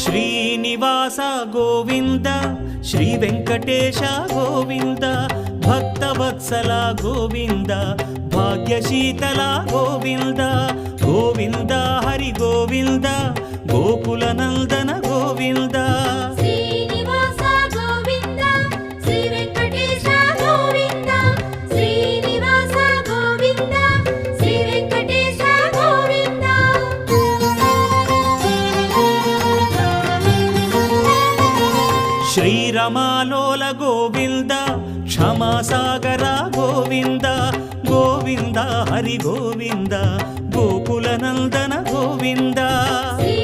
Srinivasa Govinda Shri Venkatesha Govinda Bhaktavatsala Govinda భాగ్యశీతల Govinda Govinda Hari Govinda Gokula Nandana Govinda Srinivasa Govinda Shri Venkatesha Govinda Srinivasa Govinda Shri Venkatesha Govinda శ్రీరమాలోల Govinda క్షమాసాగర Govinda Govinda Hari Govinda Gokula Nandana Govinda Shri